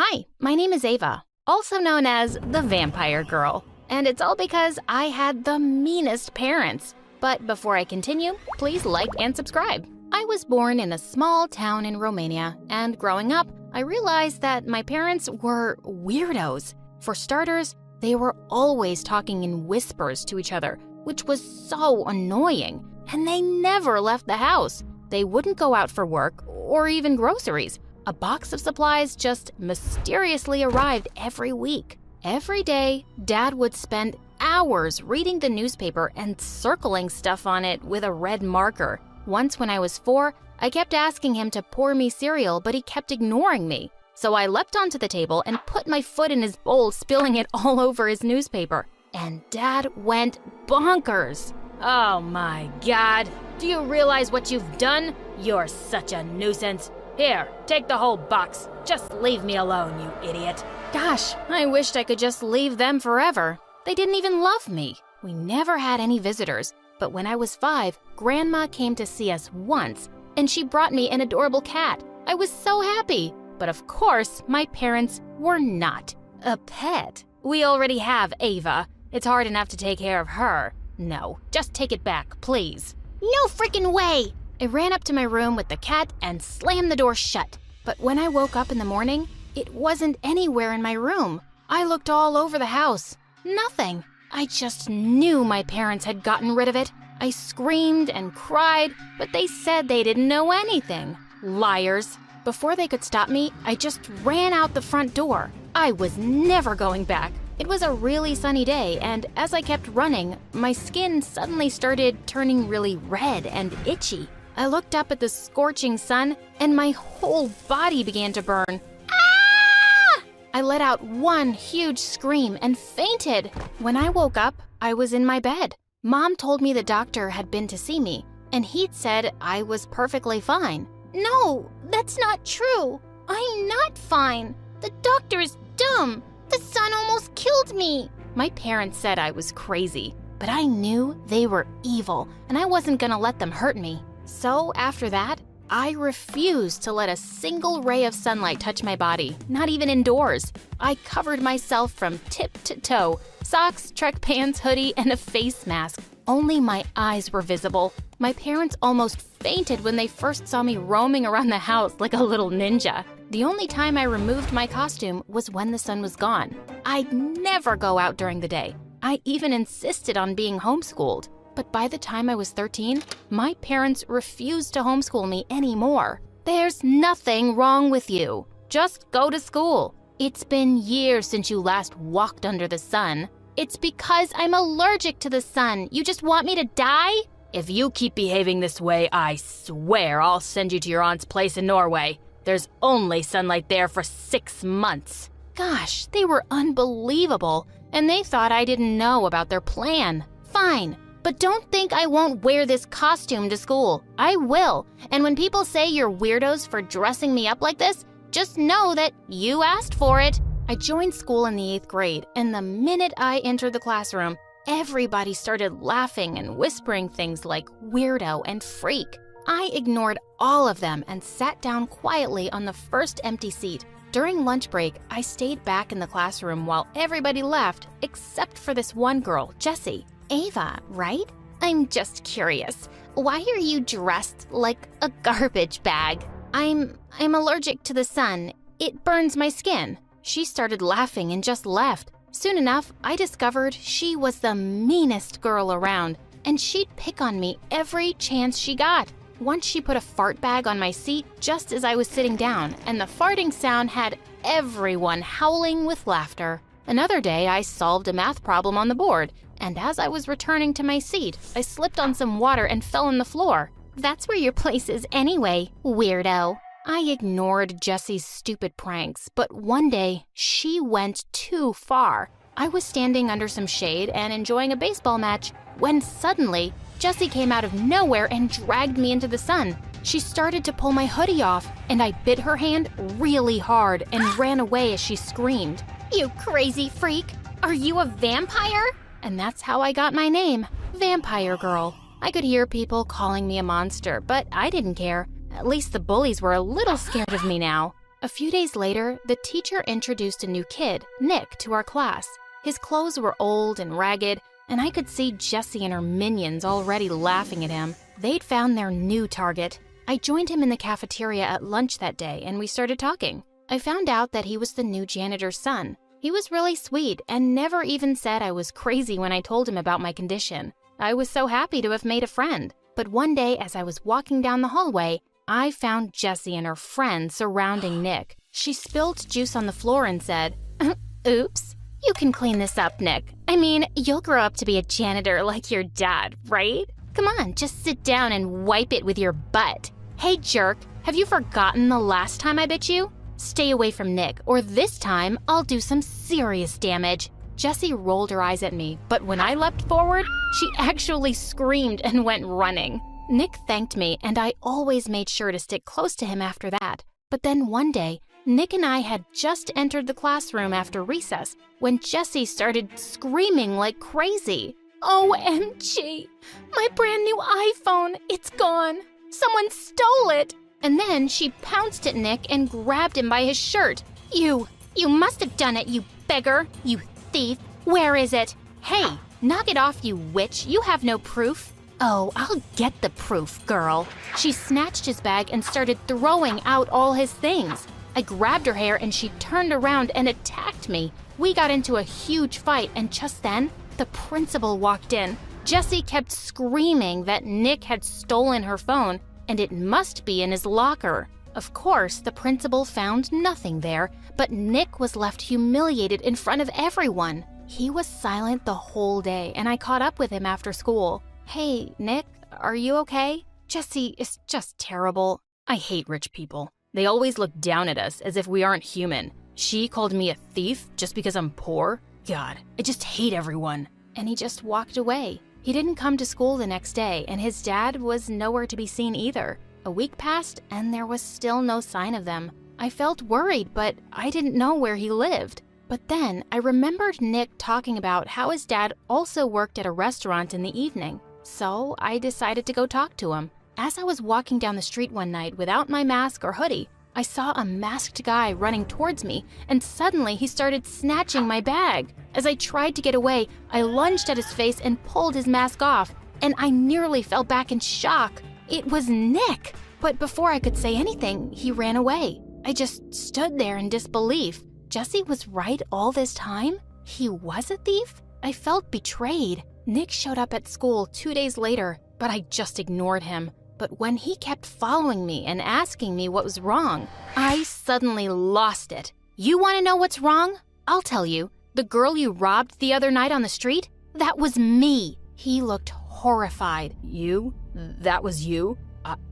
Hi, my name is Ava, also known as the Vampire Girl, and it's all because I had the meanest parents. But before I continue, please like and subscribe. I was born in a small town in Romania, and growing up, I realized that my parents were weirdos. For starters, they were always talking in whispers to each other, which was so annoying, and they never left the house. They wouldn't go out for work or even groceries. A box of supplies just mysteriously arrived every week. Every day, Dad would spend hours reading the newspaper and circling stuff on it with a red marker. Once when I was 4, I kept asking him to pour me cereal, but he kept ignoring me. So I leapt onto the table and put my foot in his bowl, spilling it all over his newspaper. And Dad went bonkers. "Oh my God, do you realize what you've done? You're such a nuisance. Here, take the whole box. Just leave me alone, you idiot." Gosh, I wished I could just leave them forever. They didn't even love me. We never had any visitors, but when I was 5, Grandma came to see us once, and she brought me an adorable cat. I was so happy, but of course, my parents were not. A pet? We already have Ava. It's hard enough to take care of her. No, just take it back, please. No freaking way! I ran up to my room with the cat and slammed the door shut. But when I woke up in the morning, it wasn't anywhere in my room. I looked all over the house. Nothing. I just knew my parents had gotten rid of it. I screamed and cried, but they said they didn't know anything. Liars. Before they could stop me, I just ran out the front door. I was never going back. It was a really sunny day, and as I kept running, my skin suddenly started turning really red and itchy. I looked up at the scorching sun, and my whole body began to burn. Ah! I let out one huge scream and fainted. When I woke up, I was in my bed. Mom told me the doctor had been to see me, and he'd said I was perfectly fine. No, that's not true. I'm not fine. The doctor is dumb. The sun almost killed me. My parents said I was crazy, but I knew they were evil, and I wasn't gonna let them hurt me. So after that, I refused to let a single ray of sunlight touch my body, not even indoors. I covered myself from tip to toe, socks, Trek pants, hoodie, and a face mask. Only my eyes were visible. My parents almost fainted when they first saw me roaming around the house like a little ninja. The only time I removed my costume was when the sun was gone. I'd never go out during the day. I even insisted on being homeschooled. But by the time I was 13, my parents refused to homeschool me anymore. There's nothing wrong with you. Just go to school. It's been years since you last walked under the sun. It's because I'm allergic to the sun. You just want me to die? If you keep behaving this way, I swear I'll send you to your aunt's place in Norway. There's only sunlight there for 6 months. Gosh, they were unbelievable, and they thought I didn't know about their plan. Fine. But don't think I won't wear this costume to school. I will. And when people say you're weirdos for dressing me up like this, just know that you asked for it. I joined school in the 8th grade, and the minute I entered the classroom, everybody started laughing and whispering things like weirdo and freak. I ignored all of them and sat down quietly on the first empty seat. During lunch break, I stayed back in the classroom while everybody left, except for this one girl, Jessie. Ava, right? I'm just curious. Why are you dressed like a garbage bag? I'm allergic to the sun. It burns my skin. She started laughing and just left. Soon enough, I discovered she was the meanest girl around, and she'd pick on me every chance she got. Once she put a fart bag on my seat just as I was sitting down, and the farting sound had everyone howling with laughter. Another day, I solved a math problem on the board, and as I was returning to my seat, I slipped on some water and fell on the floor. That's where your place is anyway, weirdo. I ignored Jessie's stupid pranks, but one day, she went too far. I was standing under some shade and enjoying a baseball match when suddenly, Jessie came out of nowhere and dragged me into the sun. She started to pull my hoodie off, and I bit her hand really hard and ran away as she screamed. You crazy freak! Are you a vampire? And that's how I got my name, Vampire Girl. I could hear people calling me a monster, but I didn't care. At least the bullies were a little scared of me now. A few days later, the teacher introduced a new kid, Nick, to our class. His clothes were old and ragged, and I could see Jessie and her minions already laughing at him. They'd found their new target. I joined him in the cafeteria at lunch that day, and we started talking. I found out that he was the new janitor's son. He was really sweet and never even said I was crazy when I told him about my condition. I was so happy to have made a friend. But one day, as I was walking down the hallway, I found Jessie and her friend surrounding Nick. She spilled juice on the floor and said, "Oops, you can clean this up, Nick. I mean, you'll grow up to be a janitor like your dad, right? Come on, just sit down and wipe it with your butt. Hey, jerk, have you forgotten the last time I bit you? Stay away from Nick, or this time I'll do some serious damage." Jessie rolled her eyes at me, but when I leapt forward, she actually screamed and went running. Nick thanked me, and I always made sure to stick close to him after that. But then one day, Nick and I had just entered the classroom after recess when Jessie started screaming like crazy. "OMG! My brand new iPhone! It's gone! Someone stole it!" And then she pounced at Nick and grabbed him by his shirt. You must have done it, you beggar! You thief! Where is it? Hey, knock it off, you witch! You have no proof!" "Oh, I'll get the proof, girl." She snatched his bag and started throwing out all his things. I grabbed her hair and she turned around and attacked me. We got into a huge fight, and just then, the principal walked in. Jessie kept screaming that Nick had stolen her phone, and it must be in his locker. Of course, the principal found nothing there, but Nick was left humiliated in front of everyone. He was silent the whole day, and I caught up with him after school. "Hey, Nick, are you okay? Jessie is just terrible. I hate rich people. They always look down at us as if we aren't human. She called me a thief just because I'm poor. God, I just hate everyone." And he just walked away. He didn't come to school the next day, and his dad was nowhere to be seen either. A week passed, and there was still no sign of them. I felt worried, but I didn't know where he lived. But then I remembered Nick talking about how his dad also worked at a restaurant in the evening. So I decided to go talk to him. As I was walking down the street one night without my mask or hoodie, I saw a masked guy running towards me, and suddenly he started snatching my bag. As I tried to get away, I lunged at his face and pulled his mask off, and I nearly fell back in shock. It was Nick! But before I could say anything, he ran away. I just stood there in disbelief. Jessie was right all this time? He was a thief? I felt betrayed. Nick showed up at school 2 days later, but I just ignored him. But when he kept following me and asking me what was wrong, I suddenly lost it. "You want to know what's wrong? I'll tell you. The girl you robbed the other night on the street? That was me." He looked horrified. "You? That was you?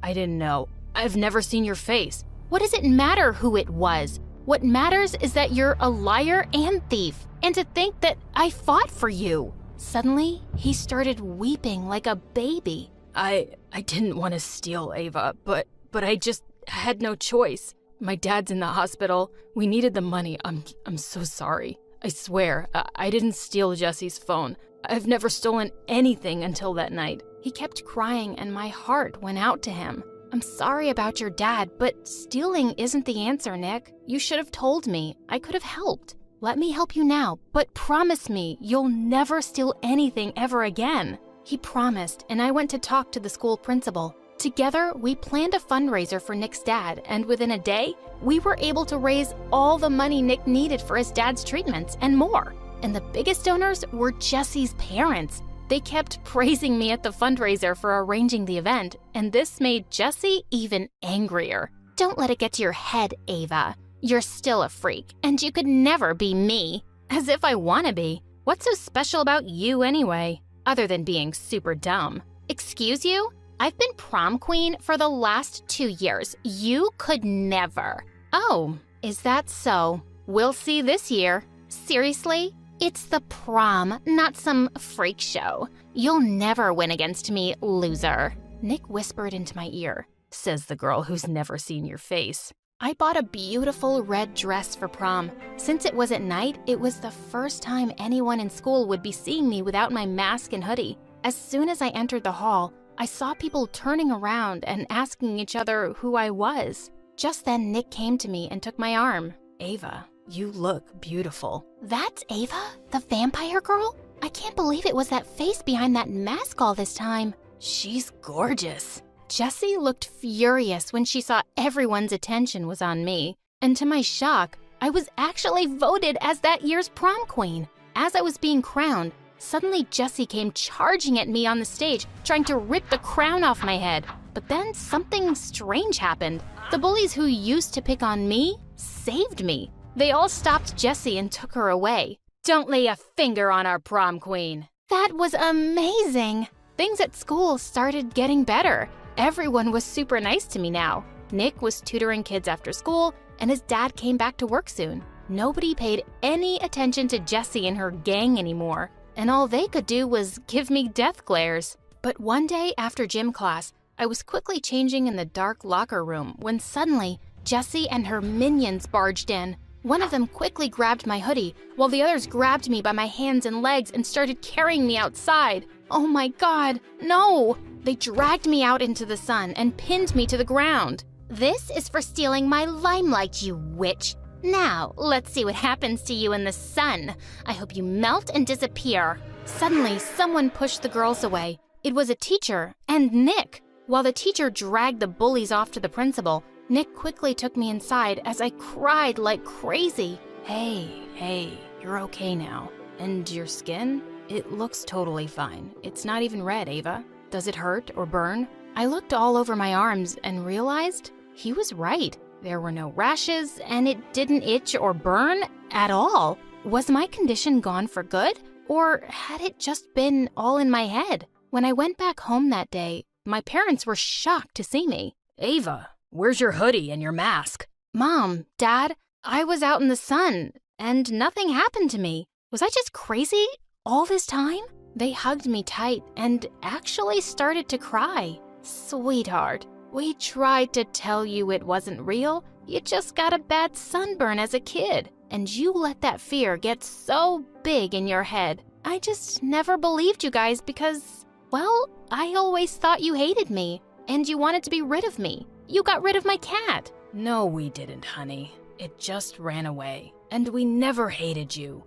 I didn't know. I've never seen your face." "What does it matter who it was? What matters is that you're a liar and thief, and to think that I fought for you." Suddenly, he started weeping like a baby. I didn't want to steal, Ava, but I just had no choice. My dad's in the hospital. We needed the money. I'm so sorry. I swear, I didn't steal Jessie's phone. I've never stolen anything until that night." He kept crying, and my heart went out to him. "I'm sorry about your dad, but stealing isn't the answer, Nick. You should have told me. I could have helped. Let me help you now, but promise me you'll never steal anything ever again." He promised, and I went to talk to the school principal. Together, we planned a fundraiser for Nick's dad, and within a day, we were able to raise all the money Nick needed for his dad's treatments and more. And the biggest donors were Jessie's parents. They kept praising me at the fundraiser for arranging the event, and this made Jessie even angrier. "Don't let it get to your head, Ava. You're still a freak, and you could never be me." As if I want to be. What's so special about you anyway? Other than being super dumb. "Excuse you? I've been prom queen for the last 2 years. You could never." "Oh, is that so? We'll see this year." "Seriously? It's the prom, not some freak show. You'll never win against me, loser." Nick whispered into my ear, says the girl who's never seen your face. I bought a beautiful red dress for prom. Since it was at night, it was the first time anyone in school would be seeing me without my mask and hoodie. As soon as I entered the hall, I saw people turning around and asking each other who I was. Just then, Nick came to me and took my arm. "Ava, you look beautiful." "That's Ava, the vampire girl? I can't believe it was that face behind that mask all this time." "She's gorgeous." Jessie looked furious when she saw everyone's attention was on me. And to my shock, I was actually voted as that year's prom queen. As I was being crowned, suddenly Jessie came charging at me on the stage, trying to rip the crown off my head. But then something strange happened. The bullies who used to pick on me saved me. They all stopped Jessie and took her away. "Don't lay a finger on our prom queen." That was amazing. Things at school started getting better. Everyone was super nice to me now. Nick was tutoring kids after school, and his dad came back to work soon. Nobody paid any attention to Jessie and her gang anymore, and all they could do was give me death glares. But one day after gym class, I was quickly changing in the dark locker room when suddenly Jessie and her minions barged in. One of them quickly grabbed my hoodie, while the others grabbed me by my hands and legs and started carrying me outside. Oh my God, no! They dragged me out into the sun and pinned me to the ground. "This is for stealing my limelight, you witch. Now, let's see what happens to you in the sun. I hope you melt and disappear." Suddenly, someone pushed the girls away. It was a teacher, and Nick. While the teacher dragged the bullies off to the principal, Nick quickly took me inside as I cried like crazy. Hey, you're okay now. And your skin? It looks totally fine. It's not even red, Ava. Does it hurt or burn? I looked all over my arms and realized he was right. There were no rashes, and it didn't itch or burn at all. Was my condition gone for good, or had it just been all in my head? When I went back home that day, my parents were shocked to see me. "Ava, where's your hoodie and your mask?" "Mom, Dad, I was out in the sun, and nothing happened to me. Was I just crazy all this time?" They hugged me tight and actually started to cry. "Sweetheart, we tried to tell you it wasn't real. You just got a bad sunburn as a kid, and you let that fear get so big in your head. I just never believed you guys because, well, I always thought you hated me, and you wanted to be rid of me. You got rid of my cat." "No, we didn't, honey. It just ran away, and we never hated you.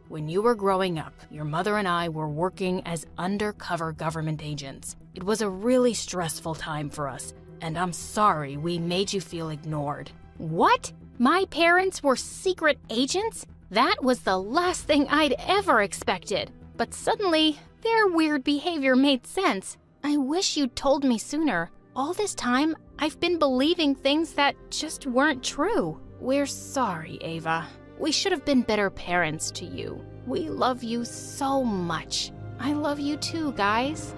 When you were growing up, your mother and I were working as undercover government agents. It was a really stressful time for us, and I'm sorry we made you feel ignored." "What? My parents were secret agents? That was the last thing I'd ever expected. But suddenly, their weird behavior made sense. I wish you'd told me sooner. All this time, I've been believing things that just weren't true." "We're sorry, Ava. We should have been better parents to you. We love you so much. I love you too, guys."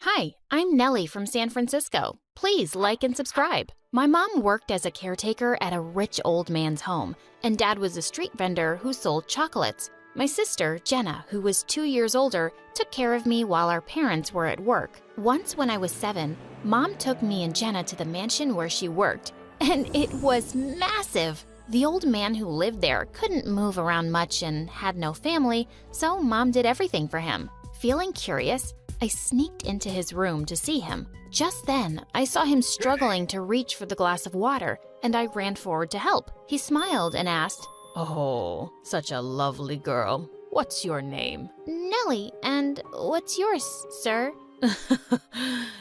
Hi, I'm Nellie from San Francisco. Please like and subscribe. My mom worked as a caretaker at a rich old man's home, and Dad was a street vendor who sold chocolates. My sister, Jenna, who was 2 years older, took care of me while our parents were at work. Once when I was 7, Mom took me and Jenna to the mansion where she worked, and it was massive. The old man who lived there couldn't move around much and had no family, so Mom did everything for him. Feeling curious, I sneaked into his room to see him. Just then, I saw him struggling to reach for the glass of water, and I ran forward to help. He smiled and asked, "Oh, such a lovely girl. What's your name?" "Nellie, and what's yours, sir?"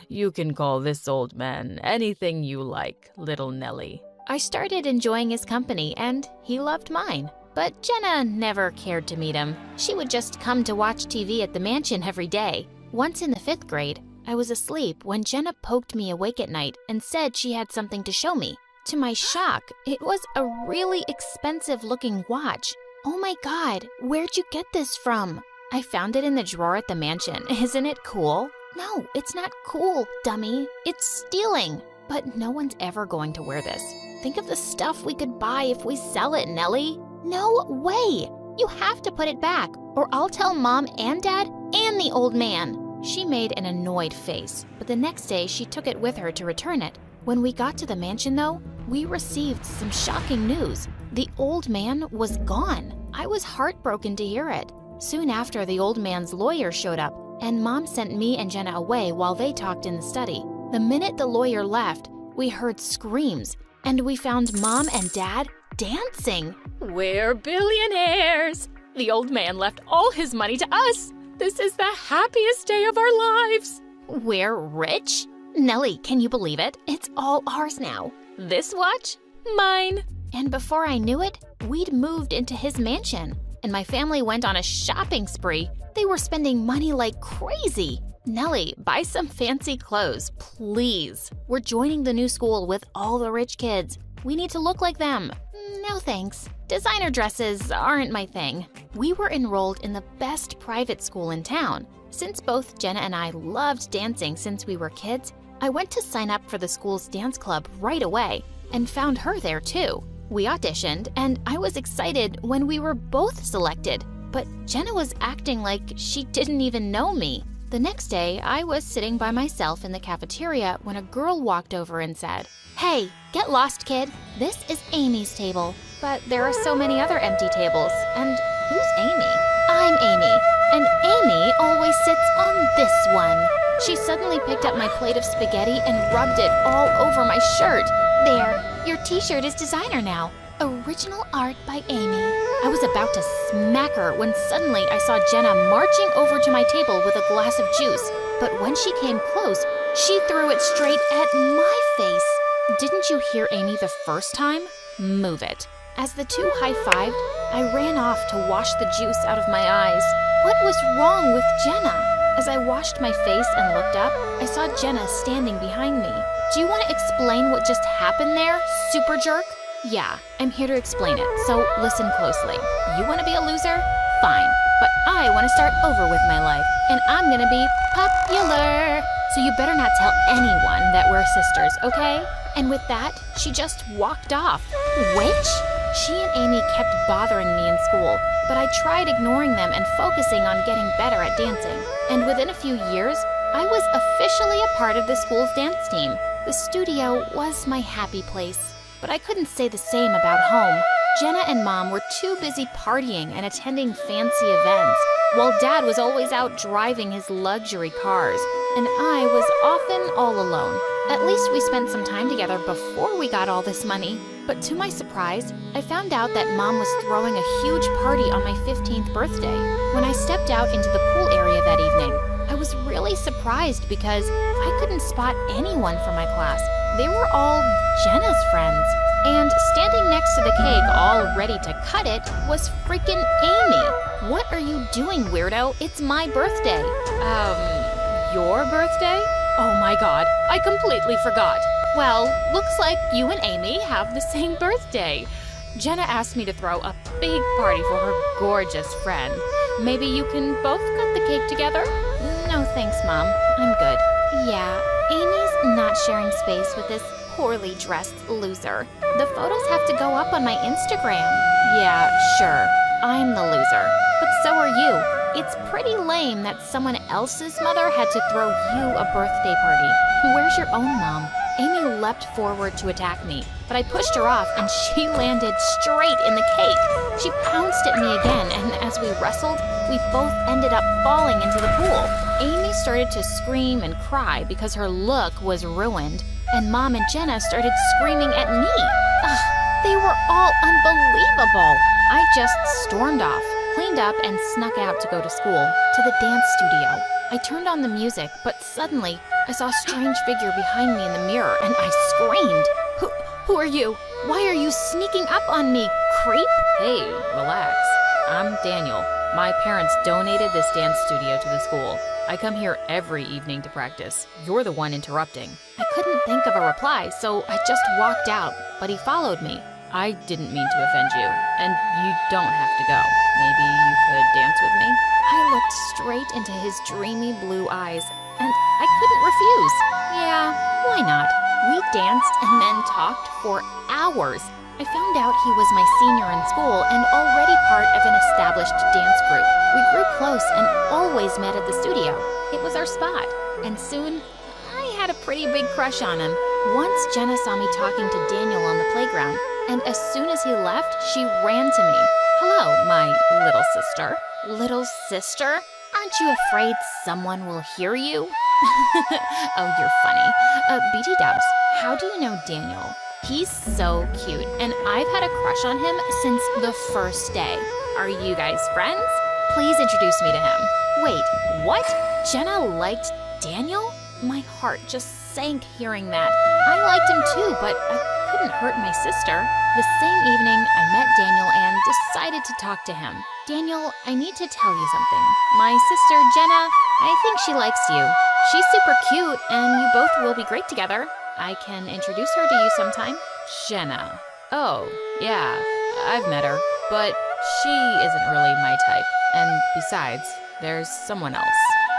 "You can call this old man anything you like, little Nellie." I started enjoying his company, and he loved mine. But Jenna never cared to meet him. She would just come to watch TV at the mansion every day. Once in the 5th grade, I was asleep when Jenna poked me awake at night and said she had something to show me. To my shock, it was a really expensive-looking watch. "Oh my God, where'd you get this from?" "I found it in the drawer at the mansion. Isn't it cool?" "No, it's not cool, dummy. It's stealing." "But no one's ever going to wear this. Think of the stuff we could buy if we sell it, Nellie." "No way! You have to put it back, or I'll tell Mom and Dad and the old man." She made an annoyed face, but the next day she took it with her to return it. When we got to the mansion, though, we received some shocking news. The old man was gone. I was heartbroken to hear it. Soon after, the old man's lawyer showed up, and Mom sent me and Jenna away while they talked in the study. The minute the lawyer left, we heard screams, and we found Mom and Dad dancing. "We're billionaires! The old man left all his money to us. This is the happiest day of our lives." "We're rich? Nellie, can you believe it? It's all ours now. This watch? Mine." And before I knew it, we'd moved into his mansion, and my family went on a shopping spree. They were spending money like crazy. "Nellie, buy some fancy clothes, please. We're joining the new school with all the rich kids. We need to look like them." "No thanks. Designer dresses aren't my thing." We were enrolled in the best private school in town. Since both Jenna and I loved dancing since we were kids, I went to sign up for the school's dance club right away and found her there too. We auditioned, and I was excited when we were both selected, but Jenna was acting like she didn't even know me. The next day, I was sitting by myself in the cafeteria when a girl walked over and said, "Hey, get lost, kid. This is Amy's table." But there are so many other empty tables, and who's Amy? "I'm Amy, and Amy always sits on this one." She suddenly picked up my plate of spaghetti and rubbed it all over my shirt. "There, your t-shirt is designer now. Original art by Amy." I was about to smack her when suddenly I saw Jenna marching over to my table with a glass of juice. But when she came close, she threw it straight at my face. "Didn't you hear Amy the first time? Move it." As the two high-fived, I ran off to wash the juice out of my eyes. What was wrong with Jenna? As I washed my face and looked up, I saw Jenna standing behind me. "Do you want to explain what just happened there, super jerk?" "Yeah, I'm here to explain it, so listen closely. You want to be a loser? Fine, but I want to start over with my life, and I'm going to be popular. So you better not tell anyone that we're sisters, okay?" And with that, she just walked off. Which? She and Amy kept bothering me in school, but I tried ignoring them and focusing on getting better at dancing. And within a few years, I was officially a part of the school's dance team. The studio was my happy place, but I couldn't say the same about home. Jenna and Mom were too busy partying and attending fancy events, while Dad was always out driving his luxury cars, and I was often all alone. At least we spent some time together before we got all this money. But to my surprise, I found out that Mom was throwing a huge party on my 15th birthday. When I stepped out into the pool area that evening, I was really surprised because I couldn't spot anyone from my class. They were all Jenna's friends. And standing next to the cake, all ready to cut it, was freaking Amy. "What are you doing, weirdo? It's my birthday." Your birthday? Oh my god, I completely forgot. "Well, looks like you and Amy have the same birthday." Jenna asked me to throw a big party for her gorgeous friend. "Maybe you can both cut the cake together?" "No thanks, Mom. I'm good." "Yeah, Amy's not sharing space with this poorly dressed loser. The photos have to go up on my Instagram." "Yeah, sure. I'm the loser. But so are you. It's pretty lame that someone else's mother had to throw you a birthday party. Where's your own mom?" Amy leapt forward to attack me, but I pushed her off and she landed straight in the cake. She pounced at me again, and as we wrestled, we both ended up falling into the pool. Amy started to scream and cry because her look was ruined, and Mom and Jenna started screaming at me. Ugh, they were all unbelievable. I just stormed off, cleaned up, and snuck out to go to school, to the dance studio. I turned on the music, but suddenly I saw a strange figure behind me in the mirror, and I screamed. Who are you? Why are you sneaking up on me, creep?" "Hey, relax. I'm Daniel. My parents donated this dance studio to the school. I come here every evening to practice. You're the one interrupting." I couldn't think of a reply, so I just walked out, but he followed me. "I didn't mean to offend you, and you don't have to go. Maybe you could dance with me?" I looked straight into his dreamy blue eyes, and I couldn't refuse. Yeah, why not? We danced and then talked for hours. I found out he was my senior in school and already part of an established dance group. We grew close and always met at the studio. It was our spot, and soon I had a pretty big crush on him. Once Jenna saw me talking to Daniel on the playground, and as soon as he left, she ran to me. "Hello, my little sister." "Little sister? Are Aren't you afraid someone will hear you? Oh, you're funny. BT Dubs, how do you know Daniel? He's so cute, and I've had a crush on him since the first day. Are you guys friends? Please introduce me to him. Wait, what? Jenna liked Daniel? My heart just sank hearing that. I liked him too, but I couldn't hurt my sister. The same evening, I met Daniel and decided to talk to him. Daniel, I need to tell you something. My sister, Jenna, I think she likes you. She's super cute, and you both will be great together. I can introduce her to you sometime. Jenna. Oh, yeah, I've met her, but she isn't really my type. And besides, there's someone else.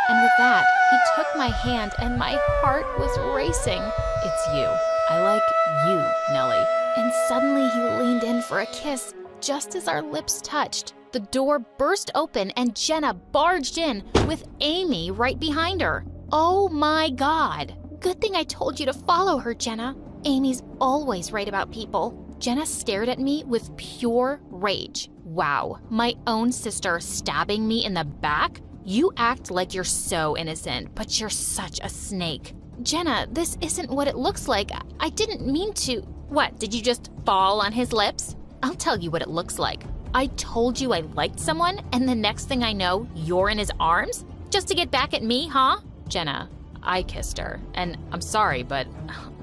And with that, he took my hand and my heart was racing. It's you. I like you, Nellie. And suddenly he leaned in for a kiss. Just as our lips touched, the door burst open and Jenna barged in with Amy right behind her. Oh my God. Good thing I told you to follow her, Jenna. Amy's always right about people. Jenna stared at me with pure rage. Wow, my own sister stabbing me in the back? You act like you're so innocent, but you're such a snake. Jenna, this isn't what it looks like. I didn't mean to. What, did you just fall on his lips? I'll tell you what it looks like. I told you I liked someone, and the next thing I know, you're in his arms? Just to get back at me, huh? Jenna, I kissed her, and I'm sorry, but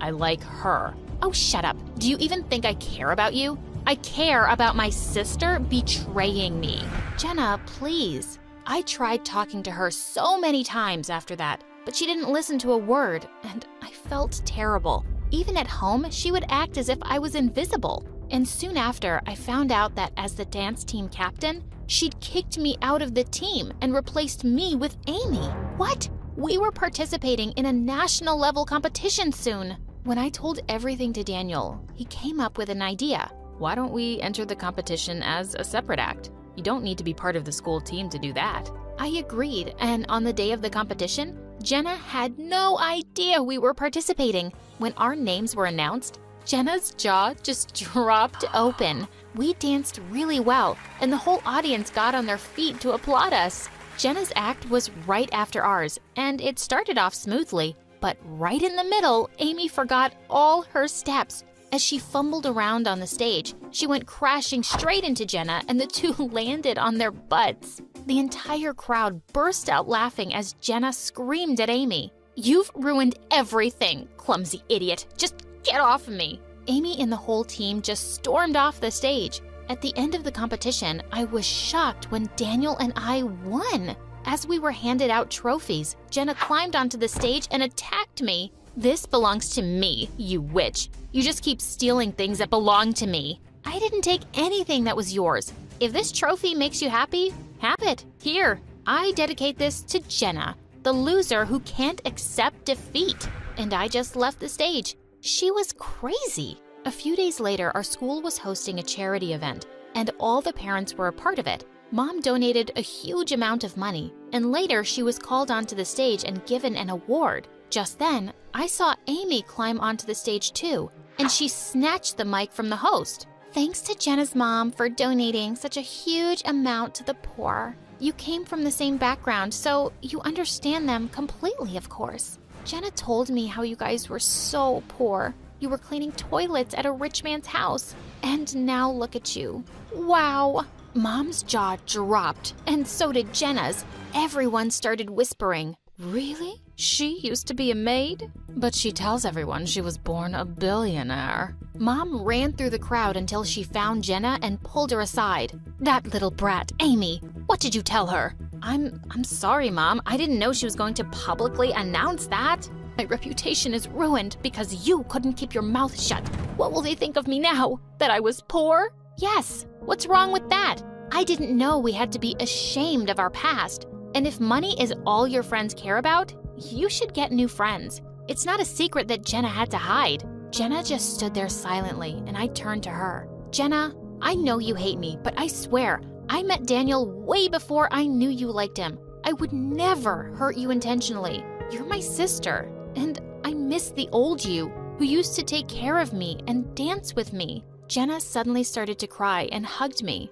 I like her. Oh, shut up. Do you even think I care about you? I care about my sister betraying me. Jenna, please. I tried talking to her so many times after that, but she didn't listen to a word, and I felt terrible. Even at home, she would act as if I was invisible. And soon after, I found out that as the dance team captain, she'd kicked me out of the team and replaced me with Amy. What? We were participating in a national level competition soon. When I told everything to Daniel, he came up with an idea. Why don't we enter the competition as a separate act? You don't need to be part of the school team to do that. I agreed, and on the day of the competition, Jenna had no idea we were participating. When our names were announced, Jenna's jaw just dropped open. We danced really well, and the whole audience got on their feet to applaud us. Jenna's act was right after ours, and it started off smoothly. But right in the middle, Amy forgot all her steps. As she fumbled around on the stage, she went crashing straight into Jenna, and the two landed on their butts. The entire crowd burst out laughing as Jenna screamed at Amy. "You've ruined everything, clumsy idiot. Just get off of me." Amy and the whole team just stormed off the stage. At the end of the competition, I was shocked when Daniel and I won. As we were handed out trophies, Jenna climbed onto the stage and attacked me. "This belongs to me, you witch. You just keep stealing things that belong to me." "I didn't take anything that was yours. If this trophy makes you happy, have it. Here, I dedicate this to Jenna, the loser who can't accept defeat." And I just left the stage. She was crazy. A few days later, our school was hosting a charity event, and all the parents were a part of it. Mom donated a huge amount of money, and later she was called onto the stage and given an award. Just then, I saw Amy climb onto the stage too, and she snatched the mic from the host. "Thanks to Jenna's mom for donating such a huge amount to the poor. You came from the same background, so you understand them completely, of course. Jenna told me how you guys were so poor. You were cleaning toilets at a rich man's house, and now look at you. Wow." Mom's jaw dropped, and so did Jenna's. Everyone started whispering, "Really? She used to be a maid? But she tells everyone she was born a billionaire." Mom ran through the crowd until she found Jenna and pulled her aside. "That little brat, Amy, what did you tell her?" I'm sorry, Mom. I didn't know she was going to publicly announce that. My reputation is ruined because you couldn't keep your mouth shut. What will they think of me now? That I was poor? Yes. What's wrong with that? I didn't know we had to be ashamed of our past. And if money is all your friends care about, you should get new friends. It's not a secret that Jenna had to hide. Jenna just stood there silently, and I turned to her. "Jenna, I know you hate me, but I swear, I met Daniel way before I knew you liked him. I would never hurt you intentionally. You're my sister, and I miss the old you who used to take care of me and dance with me." Jenna suddenly started to cry and hugged me.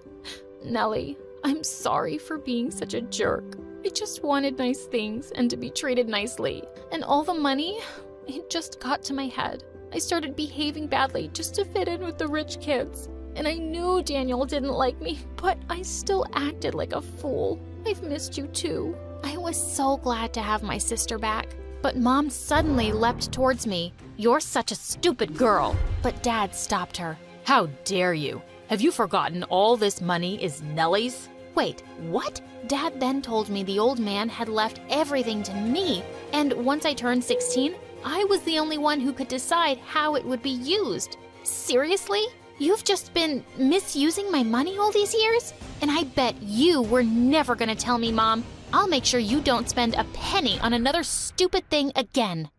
"Nellie, I'm sorry for being such a jerk. I just wanted nice things and to be treated nicely. And all the money, it just got to my head. I started behaving badly just to fit in with the rich kids. And I knew Daniel didn't like me, but I still acted like a fool. I've missed you too. I was so glad to have my sister back. But Mom suddenly leapt towards me. You're such a stupid girl. But Dad stopped her. How dare you? Have you forgotten all this money is Nellie's? Wait, what? Dad then told me the old man had left everything to me, and once I turned 16, I was the only one who could decide how it would be used. Seriously? You've just been misusing my money all these years? And I bet you were never gonna tell me, Mom. I'll make sure you don't spend a penny on another stupid thing again.